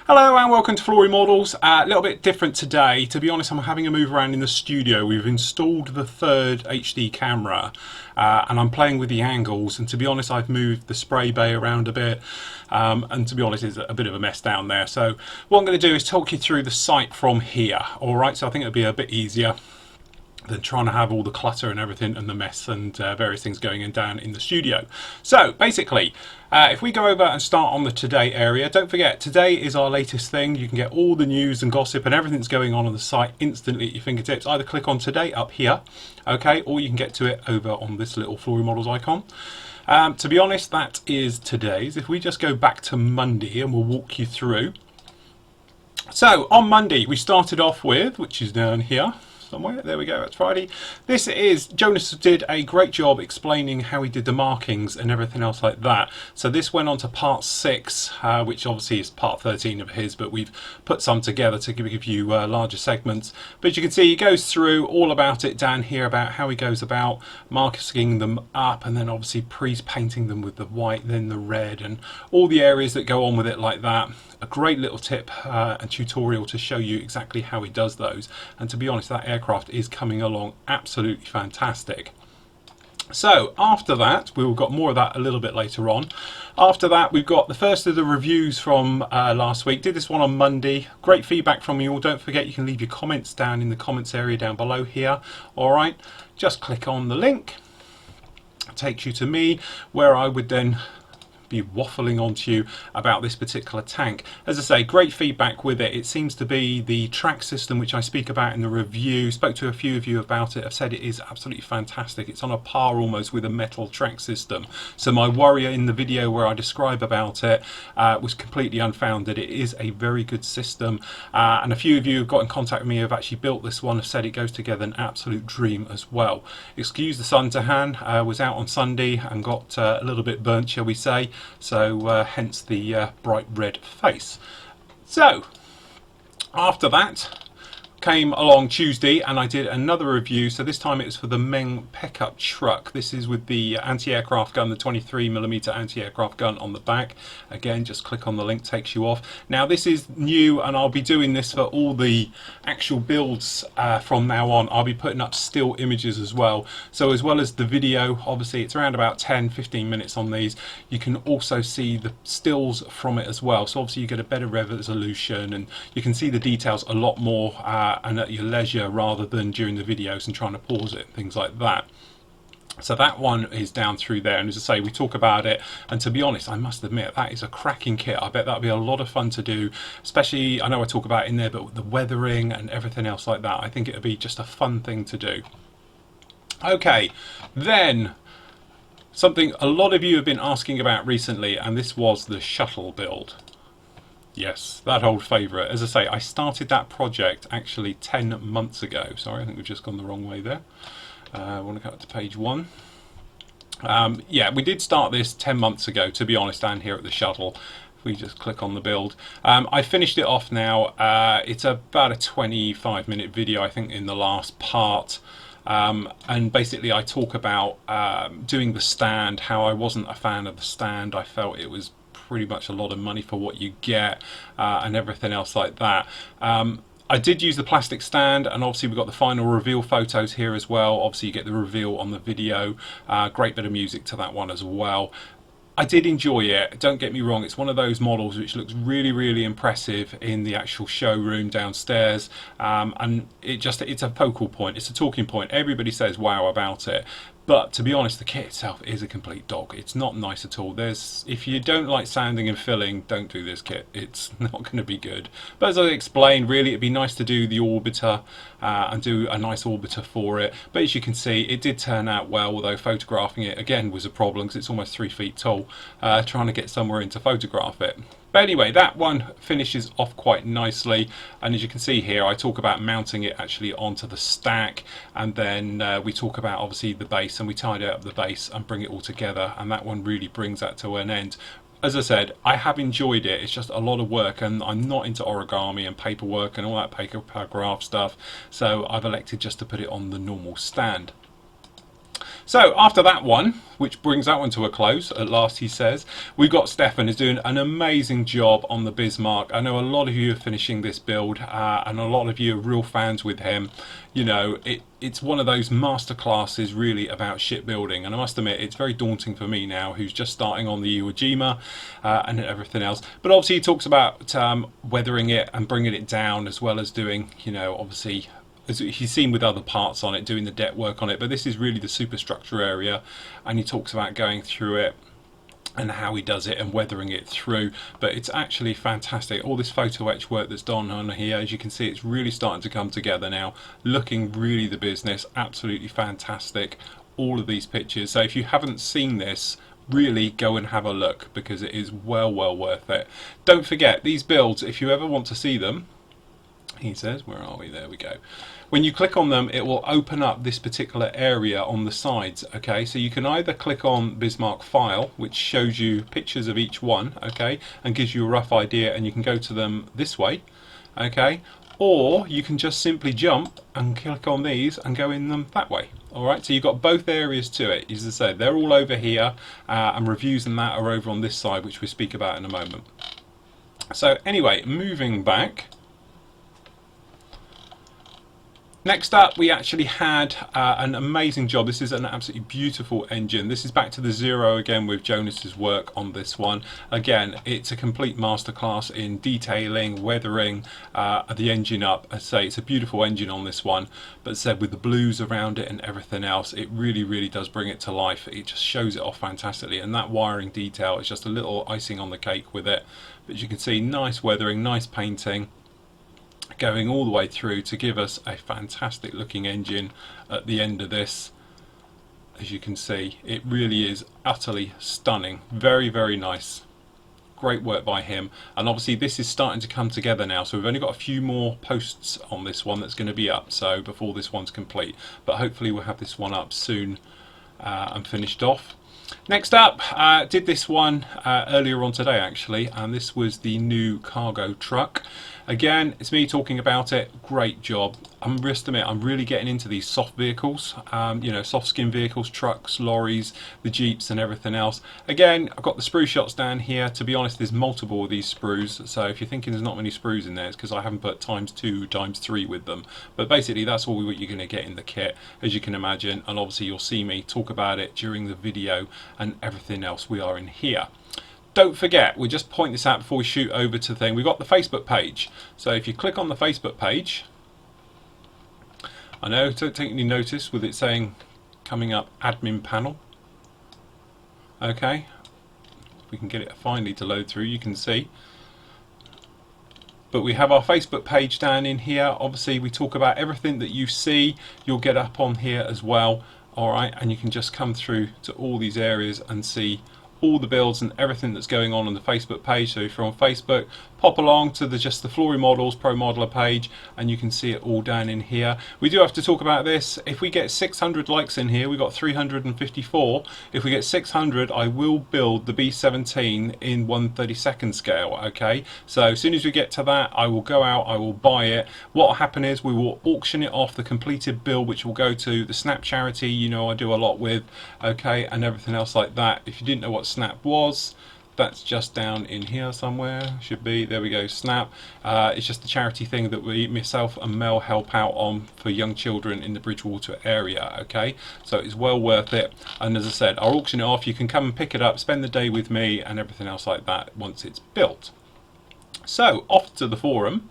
Hello and welcome to Flory Models. A little bit different today. To be honest, I'm having a move around in the studio. We've installed the third HD camera and I'm playing with the angles, and to be honest I've moved the spray bay around a bit and to be honest it's a bit of a mess down there. So what I'm going to do is talk you through the site from here. Alright, so I think it'll be a bit easier than trying to have all the clutter and everything and the mess and various things going in down in the studio. So basically, if we go over and start on the today area, don't forget today is our latest thing. You can get all the news and gossip and everything that's going on the site instantly at your fingertips. Either click on today up here, okay, or you can get to it over on this little Flory Models icon. To be honest, that is today's. If we just go back to Monday and we'll walk you through. So on Monday we started off with, which is down here somewhere, there we go, that's Friday. This is, Jonas did a great job explaining how he did the markings and everything else like that. So this went on to part 6, which obviously is part 13 of his, but we've put some together to give you larger segments. But as you can see, he goes through all about it down here, about how he goes about marking them up and then obviously pre-painting them with the white, then the red, and all the areas that go on with it like that. A great little tip and tutorial to show you exactly how he does those, and to be honest that aircraft is coming along absolutely fantastic. So after that, we've got more of that a little bit later on. After that, we've got the first of the reviews from last week. Did this one on Monday. Great feedback from you all. Don't forget you can leave your comments down in the comments area down below here. Alright, just click on the link. It takes you to me, where I would then be waffling on to you about this particular tank. As I say, great feedback with it. It seems to be the track system which I speak about in the review. Spoke to a few of you about it. I've said it is absolutely fantastic. It's on a par almost with a metal track system. So my worry in the video where I describe about it was completely unfounded. It is a very good system, and a few of you have got in contact with me, have actually built this one, have said it goes together an absolute dream as well. Excuse the suntan, was out on Sunday and got a little bit burnt, shall we say. So hence the bright red face. So after that came along Tuesday and I did another review. So this time it was for the Meng pickup truck. This is with the anti-aircraft gun, the 23mm anti-aircraft gun on the back. Again, just click on the link, takes you off. Now this is new and I'll be doing this for all the actual builds from now on. I'll be putting up still images as well. So as well as the video, obviously it's around about 10-15 minutes on these, you can also see the stills from it as well. So obviously you get a better resolution and you can see the details a lot more and at your leisure rather than during the videos and trying to pause it, things like that. So that one is down through there, and as I say, we talk about it, and to be honest, I must admit that is a cracking kit. I bet that'll be a lot of fun to do, especially, I know I talk about it in there, but with the weathering and everything else like that, I think it'll be just a fun thing to do. Okay, then something a lot of you have been asking about recently, and this was the shuttle build. Yes, that old favourite. As I say, I started that project actually 10 months ago. Sorry, I think we've just gone the wrong way there. I want to go up to page 1. Yeah, we did start this 10 months ago, to be honest, down here at the shuttle. If we just click on the build. I finished it off now. It's about a 25-minute video, I think, in the last part. And basically I talk about doing the stand, how I wasn't a fan of the stand. I felt it was pretty much a lot of money for what you get and everything else like that. I did use the plastic stand, and obviously we've got the final reveal photos here as well. Obviously you get the reveal on the video. Great bit of music to that one as well. I did enjoy it, don't get me wrong. It's one of those models which looks really impressive in the actual showroom downstairs, and it's a focal point, it's a talking point. Everybody says wow about it, but to be honest, the kit itself is a complete dog. It's not nice at all. If you don't like sanding and filling, don't do this kit. It's not going to be good. But as I explained, really it'd be nice to do the orbiter and do a nice orbiter for it. But as you can see, it did turn out well, although photographing it again was a problem because it's almost 3 feet tall, trying to get somewhere in to photograph it. But anyway, that one finishes off quite nicely, and as you can see here, I talk about mounting it actually onto the stack, and then we talk about obviously the base, and we tidy up the base and bring it all together, and that one really brings that to an end. As I said, I have enjoyed it. It's just a lot of work, and I'm not into origami and paperwork and all that paper graph stuff, so I've elected just to put it on the normal stand. So after that one, which brings that one to a close, at last he says, we've got Stefan who's doing an amazing job on the Bismarck. I know a lot of you are finishing this build and a lot of you are real fans with him. You know, it's one of those masterclasses really about shipbuilding, and I must admit it's very daunting for me now, who's just starting on the Iwo Jima and everything else. But obviously he talks about weathering it and bringing it down, as well as doing, you know, obviously, as he's seen with other parts on it, doing the deck work on it, but this is really the superstructure area, and he talks about going through it and how he does it and weathering it through. But it's actually fantastic, all this photo etch work that's done on here. As you can see, it's really starting to come together now, looking really the business, absolutely fantastic, all of these pictures. So if you haven't seen this, really go and have a look, because it is well worth it. Don't forget, these builds, if you ever want to see them, he says, where are we? There we go. When you click on them, it will open up this particular area on the sides. Okay, so you can either click on Bismarck file, which shows you pictures of each one, okay, and gives you a rough idea, and you can go to them this way, okay, or you can just simply jump and click on these and go in them that way. Alright, so you've got both areas to it. As I said, they're all over here, and reviews and that are over on this side, which we'll speak about in a moment. So anyway, moving back. Next up, we actually had an amazing job. This is an absolutely beautiful engine. This is back to the Zero again with Jonas's work on this one. Again, it's a complete masterclass in detailing, weathering the engine up. I say it's a beautiful engine on this one, but said with the blues around it and everything else, it really does bring it to life. It just shows it off fantastically, and that wiring detail is just a little icing on the cake with it. But as you can see, nice weathering, nice painting, going all the way through to give us a fantastic looking engine at the end of this. As you can see, it really is utterly stunning. Very nice, great work by him. And obviously this is starting to come together now, so we've only got a few more posts on this one that's going to be up, so before this one's complete, but hopefully we'll have this one up soon and finished off. Next up, did this one earlier on today actually, and this was the new cargo truck. Again, it's me talking about it. Great job. I must admit, I'm really getting into these soft vehicles, you know, soft skin vehicles, trucks, lorries, the Jeeps and everything else. Again, I've got the sprue shots down here. To be honest, there's multiple of these sprues, so if you're thinking there's not many sprues in there, it's because I haven't put ×2, ×3 with them. But basically that's all what you're going to get in the kit, as you can imagine, and obviously you'll see me talk about it during the video and everything else we are in here. Don't forget, we'll just point this out before we shoot over to the thing. We've got the Facebook page. So if you click on the Facebook page, I know, don't take any notice with it saying coming up admin panel. Okay, if we can get it finally to load through, you can see. But we have our Facebook page down in here. Obviously we talk about everything that you see, you'll get up on here as well. Alright, and you can just come through to all these areas and see all the builds and everything that's going on the Facebook page. So if you're on Facebook, pop along to just the Flory Models Pro Modeler page and you can see it all down in here. We do have to talk about this. If we get 600 likes in here, we got 354. If we get 600, I will build the B17 in 1/32 scale. Okay, so as soon as we get to that, I will go out, I will buy it. What will happen is we will auction it off, the completed build, which will go to the Snap charity, you know I do a lot with, okay, and everything else like that. If you didn't know what Snap was, that's just down in here somewhere, should be, there we go, Snap. It's just a charity thing that myself and Mel help out on for young children in the Bridgewater area, okay, so it's well worth it. And as I said, I'll auction it off, you can come and pick it up, spend the day with me and everything else like that once it's built. So off to the forum.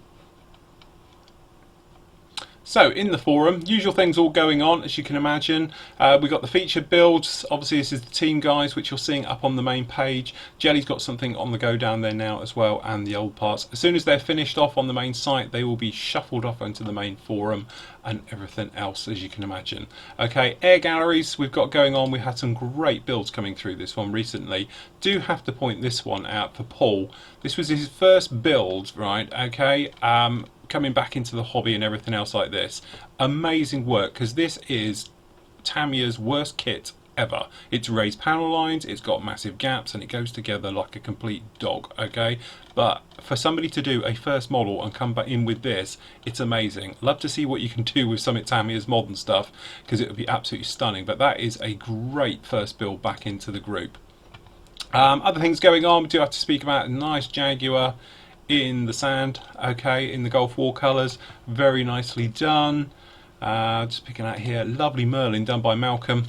So in the forum, usual things all going on, as you can imagine. We've got the featured builds. Obviously this is the team guys, which you're seeing up on the main page. Jelly's got something on the go down there now as well, and the old parts. As soon as they're finished off on the main site, they will be shuffled off into the main forum and everything else, as you can imagine. Okay, air galleries we've got going on. We had some great builds coming through this one recently. Do have to point this one out for Paul. This was his first build, right? Okay, coming back into the hobby and everything else like this. Amazing work, because this is Tamiya's worst kit ever. It's raised panel lines, it's got massive gaps, and it goes together like a complete dog, okay? But for somebody to do a first model and come back in with this, it's amazing. Love to see what you can do with some of Tamiya's modern stuff, because it would be absolutely stunning. But that is a great first build back into the group. Other things going on, we do have to speak about a nice Jaguar in the sand, okay, in the Gulf War colours, very nicely done. Just picking out here, lovely Merlin done by Malcolm.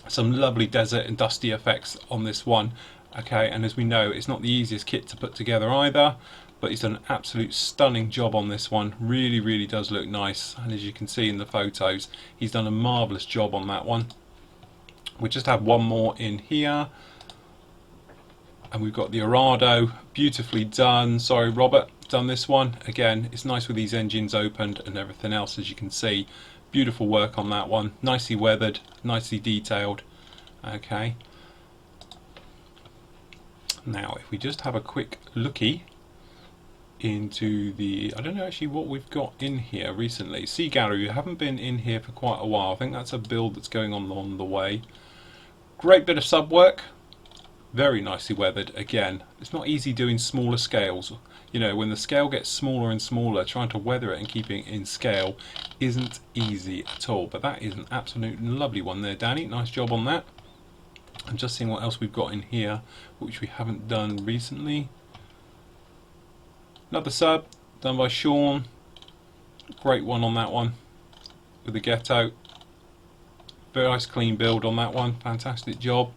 Some lovely desert and dusty effects on this one, okay, and as we know, it's not the easiest kit to put together either, but he's done an absolute stunning job on this one. Really does look nice, and as you can see in the photos, he's done a marvellous job on that one. We just have one more in here, and we've got the Arado, beautifully done. Sorry, Robert, done this one. Again, it's nice with these engines opened and everything else, as you can see. Beautiful work on that one. Nicely weathered, nicely detailed. Okay. Now, if we just have a quick looky into the, I don't know actually what we've got in here recently. Sea Gallery, we haven't been in here for quite a while. I think that's a build that's going on the way. Great bit of sub work. Very nicely weathered. Again, it's not easy doing smaller scales. You know, when the scale gets smaller and smaller, trying to weather it and keeping it in scale isn't easy at all. But that is an absolute lovely one there, Danny. Nice job on that. I'm just seeing what else we've got in here, which we haven't done recently. Another sub done by Sean. Great one on that one with the Ghetto. Very nice clean build on that one. Fantastic job.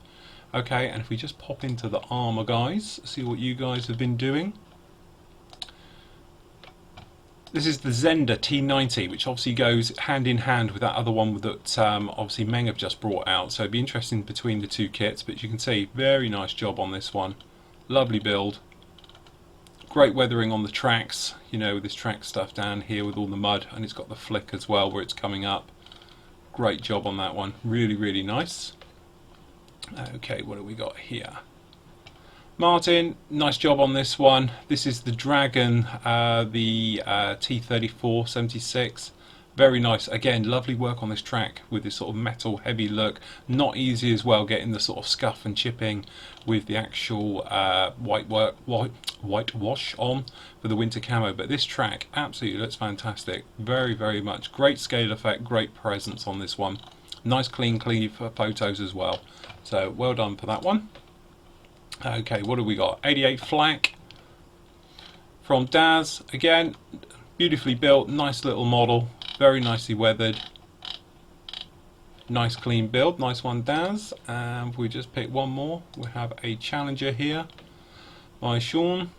Okay, and if we just pop into the armour, guys, see what you guys have been doing. This is the Zenda T90, which obviously goes hand in hand with that other one that obviously Meng have just brought out. So it'd be interesting between the two kits, but you can see, very nice job on this one. Lovely build. Great weathering on the tracks, you know, with this track stuff down here with all the mud, and it's got the flick as well where it's coming up. Great job on that one. Really nice. Okay, what have we got here? Martin, nice job on this one. This is the Dragon, the T34 76. Very nice. Again, lovely work on this track with this sort of metal heavy look. Not easy as well getting the sort of scuff and chipping with the actual whitewash on for the winter camo. But this track absolutely looks fantastic. Very much. Great scale effect, great presence on this one. Nice clean photos as well. So well done for that one. Okay, what have we got? 88 Flak from Daz. Again, beautifully built, nice little model, very nicely weathered. Nice clean build, nice one, Daz. And if we just pick one more, we have a Challenger here by Sean.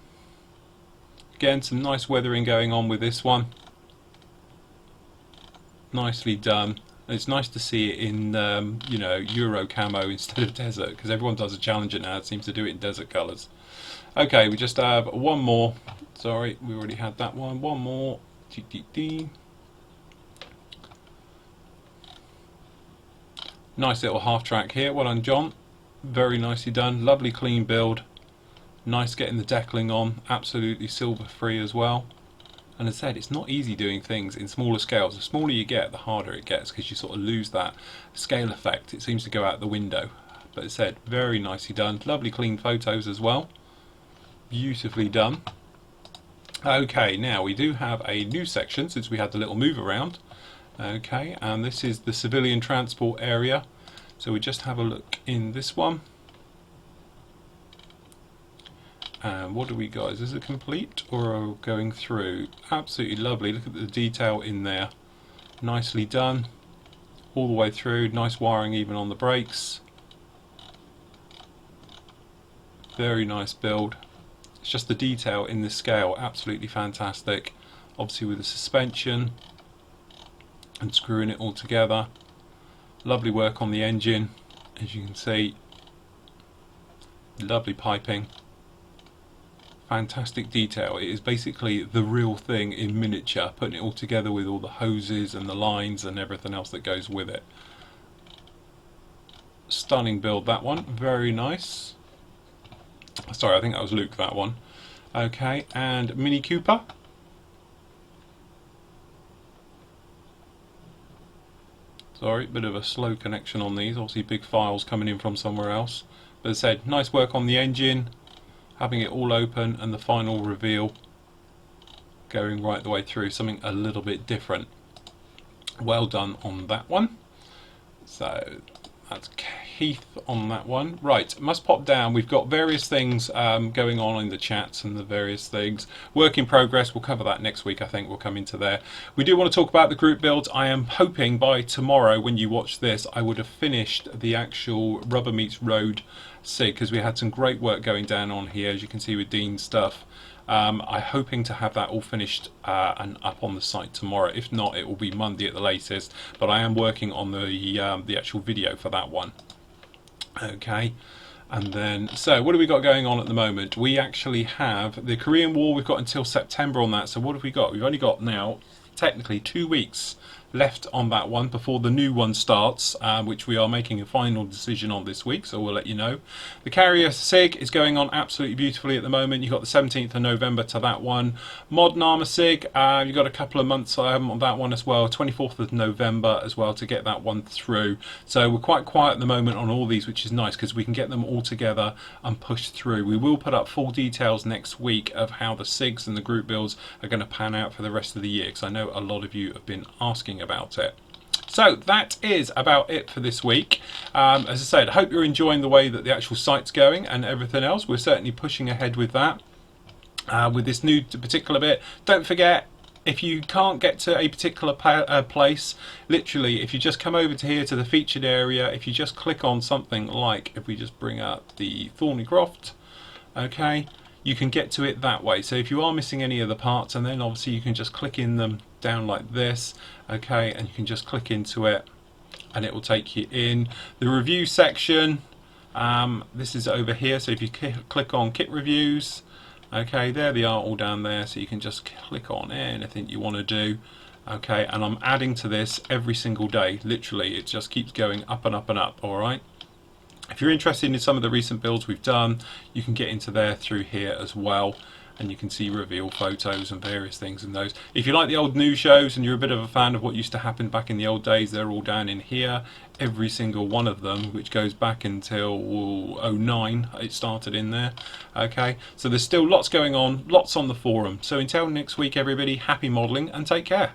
Again, some nice weathering going on with this one. Nicely done. It's nice to see it in, you know, Euro camo instead of desert, because everyone does a Challenger now. It seems to do it in desert colours. Okay, we just have one more. Sorry, we already had that one. One more. Nice little half track here. Well done, John. Very nicely done. Lovely clean build. Nice getting the deckling on. Absolutely silver free as well. And as I said, it's not easy doing things in smaller scales. The smaller you get, the harder it gets, because you sort of lose that scale effect. It seems to go out the window. But as I said, very nicely done. Lovely clean photos as well. Beautifully done. Okay, now we do have a new section since we had the little move around. Okay, and this is the civilian transport area. So we just have a look in this one. And what do we got? Is it complete or going through? Absolutely lovely. Look at the detail in there. Nicely done. All the way through. Nice wiring even on the brakes. Very nice build. It's just the detail in this scale. Absolutely fantastic. Obviously with the suspension and screwing it all together. Lovely work on the engine. As you can see. Lovely piping. Fantastic detail. It is basically the real thing in miniature, putting it all together with all the hoses and the lines and everything else that goes with it. Stunning build, that one. Very nice. Sorry, I think that was Luke, that one. Okay, and Mini Cooper. Sorry, bit of a slow connection on these, obviously big files coming in from somewhere else. But as I said, nice work on the engine, having it all open and the final reveal going right the way through, something a little bit different. Well done on that one. So that's Keith on that one. Right, must pop down. We've got various things going on in the chats and the various things. Work in progress, we'll cover that next week, I think we'll come into there. We do want to talk about the group builds. I am hoping by tomorrow, when you watch this, I would have finished the actual Rubber Meets Road SIG, because we had some great work going down on here, as you can see with Dean's stuff. I'm hoping to have that all finished and up on the site tomorrow. If not, it will be Monday at the latest. But I am working on the actual video for that one. Okay, and then so what have we got going on at the moment? We actually have the Korean War. We've got until September on that. So what have we got? We've only got now technically 2 weeks left on that one before the new one starts, which we are making a final decision on this week, so we'll let you know. The Carrier SIG is going on absolutely beautifully at the moment. You've got the 17th of November to that one. Modern Armour SIG, you've got a couple of months on that one as well, 24th of November as well to get that one through. So we're quite quiet at the moment on all these, which is nice because we can get them all together and push through. We will put up full details next week of how the SIGs and the group builds are going to pan out for the rest of the year, because I know a lot of you have been asking about it. So that is about it for this week. As I said, I hope you're enjoying the way that the actual site's going and everything else. We're certainly pushing ahead with that. With this new particular bit, don't forget, if you can't get to a particular place, literally, if you just come over to here to the featured area, if you just click on something like, if we just bring up the Thornycroft, okay, you can get to it that way. So if you are missing any of the parts, and then obviously you can just click in them down like this, okay, and you can just click into it and it will take you in. The review section, this is over here, so if you click on kit reviews, okay, there they are all down there, so you can just click on anything you want to do. Okay, and I'm adding to this every single day, literally, it just keeps going up and up and up. Alright, if you're interested in some of the recent builds we've done, you can get into there through here as well, and you can see reveal photos and various things in those. If you like the old news shows and you're a bit of a fan of what used to happen back in the old days, they're all down in here, every single one of them, which goes back until '09, it started in there. Okay, so there's still lots going on, lots on the forum. So until next week everybody, happy modelling and take care.